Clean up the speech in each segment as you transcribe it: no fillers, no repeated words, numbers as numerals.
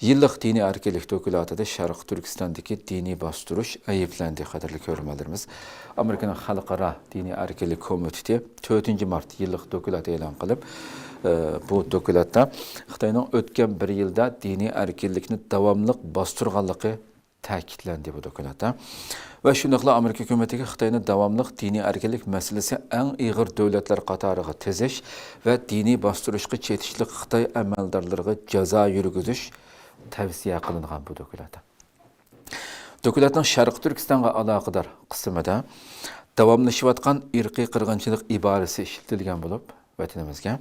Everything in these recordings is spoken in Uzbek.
Yıllık dini erkelik dokulatida Şarkı Türkistan'daki dini bastırış ayıplandı kadarlı görmelerimiz. Amerika'nın Halkara Dini Erkelik Komiteti 4. Mart yıllık dokulat e'lon qilib, bu dokulatda Xitoyning o'tgan bir yilda dini erkinlikni davomli bostırganligi ta'kidlandi bu dokulatda. Ve shundaqla Amerika hukumatiga Xitoyning davomli dini erkinlik masalasi eng ig'ir davlatlar qatoriga tezish ve dini bostırishga chetishli Xitoy amaldorlariga jazo yurgizish tavsiya qilingan bu dokulatda. Dokulatning Sharq Turkistonga aloqador qismida davomlashayotgan irqiy qirg'inchilik iborasi ishlatilgan bo'lib, vatanimizga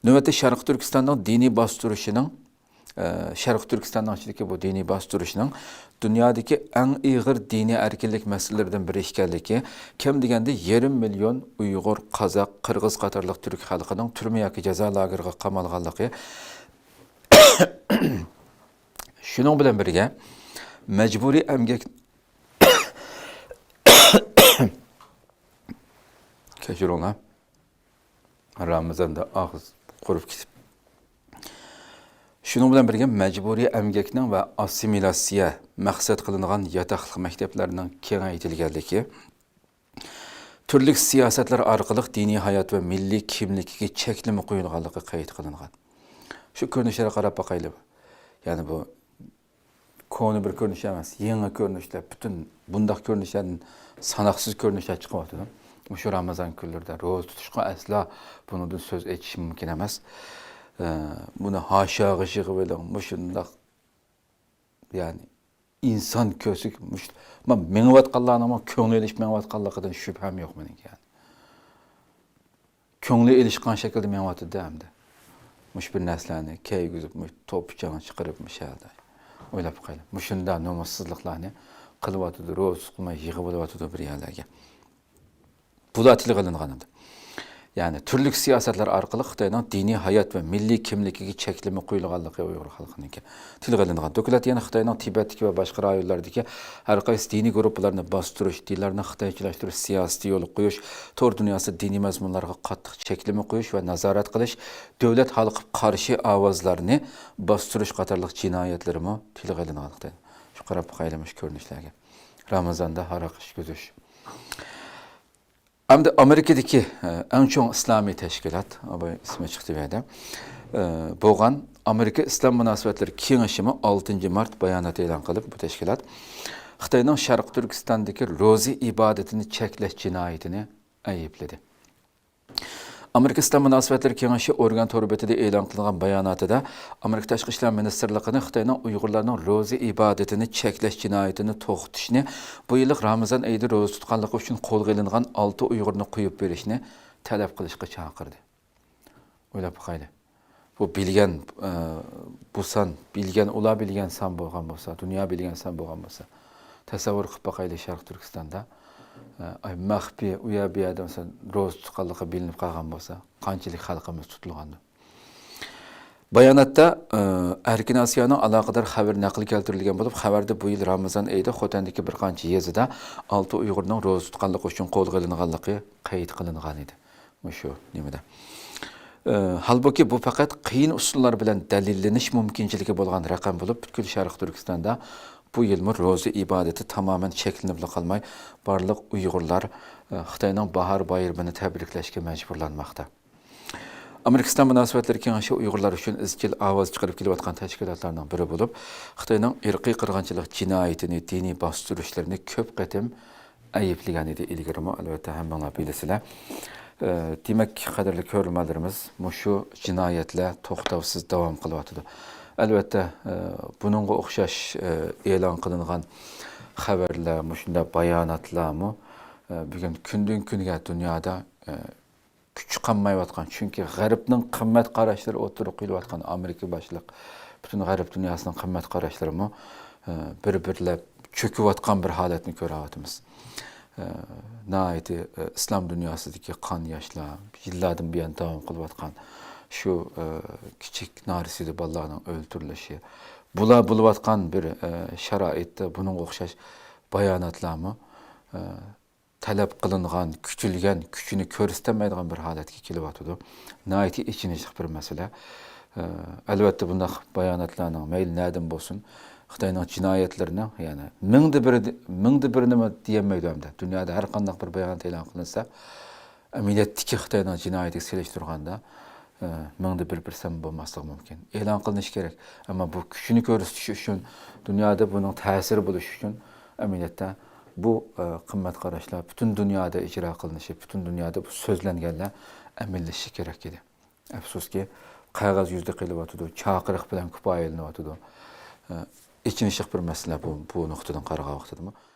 navbatda Sharq Turkistonning diniy bostirishining Sharq Turkistonning ichidagi bu diniy bostirishining dunyodagi eng ig'ir diniy erkinlik masalalaridan biri ekanligi, kim deganda 1,5 million Uyg'ur, Qozoq, Qirg'iz qatorliq turk xalqining turma yoki jazo lageriga qamalganligi, shuning bilan birga mecburi emgek kechiringlar, Ramazonda og'iz qurib ketib. Shuning bilan birga mecburi emgakning va assimilatsiya maqsad qilingan yotoqli maktablarning kengaytirilganligi, turli siyosatlar orqali diniy hayot va milliy kimlikka cheklama qo'yilganligi qayd qilingan. Shu ko'rinishlarga qarab boqaylik. Ya'ni bu konu bir ko'rinish emas, yangi ko'rinishlar, butun bundaq ko'rinishlardan sanoqsiz ko'rinishlar chiqyapti. Shu Ramazon kunlarida ro'za tutishga aslo bundan so'z aytish mumkin emas. Buni haşa g'ishig'i bilan mushundaq, ya'ni inson ko'zi men mengayotganlarning ko'ngli ilishmayotganligidan shubham yo'q mening, yani. Ko'ngli ilishgan shaklda mengayotdi hamda. Mush bir narsalarni keygizib, to'pchani chiqarib mishada. O'ylab qo'ying. Mushunda nomussizliklarni qilyotdi, ro'z qilmay yig'ib olyotdi bir yerlarga. Bular tilg'ilingan. Yani türlük siyasetler orqali Xitoyning diniy hayot va milliy kimligiga cheklama qo'yilganligi Uyg'ur xalqininki tilg'ilingan. Dokulat yana Xitoyning Tibetdagi va boshqa rayonlardagi har qaysi diniy guruhlarni bostirish, dinlarni xitoychilashtirish siyosati yo'l qo'yish, tor dunyosi diniy mazmunlarga qattiq cheklama qo'yish va nazorat qilish, davlat xalqqa qarshi ovozlarni bostirish qatorliq jinoyatlarimi tilg'ilingan Xitoy. Shu qarab qo'yilmish ko'rinishlarga. Ramazonda haroq ichish. Hamda Amerika'daki en çok İslami teşkilat, ismi çıktı verdi. Boğan Amerika İslam Münasebetleri Kengashimi 6 Mart bayanat e'lon qilib, bu teşkilat Xitoyning Sharq Turkistondagi ro'za ibodatini cheklash jinoyatini aybladi. Amerika İslam Münasebetleri Kengashi organ torbetida e'lon qilingan bayonotida Amerika Tashqi ishlar ministrligining Xitoyning Uyg'urlarning ro'za ibodatini cheklash jinoyatini to'xtatishni, bu yillik Ramazon oyida ro'za tutganligi uchun qo'lga olingan 6 Uyg'urni qo'yib berishni talab qilishga chaqirdi. O'ylab qo'ying. Bu bilgan bilgan ular bilgan san bo'lgan bo'lsa, dunyo bilgan san bo'lgan bo'lsa, tasavvur qilib boqaylik Sharq Turkistonda maxfiy uya bu yerda ro'za tutganligi bilinib qolgan bo'lsa, qanchalik xalqimiz tutilgandi. Bayonotda Erkin Osiyoning aloqador xabar naql keltirilgan bo'lib, xabarda bu yil Ramazon oyida Xotandagi bir qancha yezida 6 Uyg'urning ro'za tutganligi uchun qo'lga olinganligi qayd qilingan edi. Shu nimada. Halbuki bu faqat qiyin usullar bilan dalillanish mumkinchiligi bo'lgan raqam bo'lib, butkul Sharq Turkistonda bu yilmi ro'za ibadeti tamamen cheklanib qolmay, barliq Uyg'urlar Xitoyning bahor bayramini tabriklashga majburlanmoqda. Amerika İslam Münasebetleri Kengashi Uyg'urlar uchun izchil ovoz chiqarib kelayotgan tashkilotlarning biri bo'lib, Xitoyning irqiy qirg'inchilik jinoyatini, diniy bostirishlarni ko'p qatim ayiblagan edi ilgari, albatta hammalar bilasizlar. Demak, qadrli ko'ruvchilarimiz, shu jinoyatlar to'xtovsiz davom qilyapti. Albatta, bununla o'xshash e'lon qilingan xabarlar, shunda bayonotlarmi bugun kundan kunga dunyoda kuch qolmayotgan, chunki g'arbning qimmat qarashlari o'tirib qo'yilayotgan Amerika boshliq butun g'arb dunyosining qimmat qarashlarimi bir-birlab cho'kayotgan bir holatni ko'ryapmiz. Nayeti İslam dunyosidagi qon yoshlar yillardan buyon davom qilayotgan şu kichik narisida bolalarning o'ldirilishi, bular bo'layotgan bir sharoitda bunun o'xshash bayonotlarmi talab qilingan, kutilgan, kuchini ko'rsatmaydigan bir holatga kelyapti. Nayeti ichinishli bir masala. Albatta bundaq bayonotlarning mayli näden bolsun, Xitoyning jinoyatlarini, ya'ni mingda bir nima deyilmaydi hamda. Dunyoda har qanday bir bayonot e'lon qilinsa, amaliyotdagi Xitoyning jinoyatiga selishtirganda mingda bir sam bo'lmasligi mumkin. E'lon qilinishi kerak. Ammo bu kuchini ko'rsatish uchun, dunyoda buning ta'siri bo'lishi uchun amaliyotda bu qimmat qarashlar butun dunyoda ijro qilinishi, butun dunyoda bu so'zlanganlar amallashishi kerak edi. Afsuski, qog'oz yuzda qilyotdi, chaqiriq bilan kifoyalanyotdi. İçinişik bir məsələ bu nuqtadan qarağa vaxtıdırmı?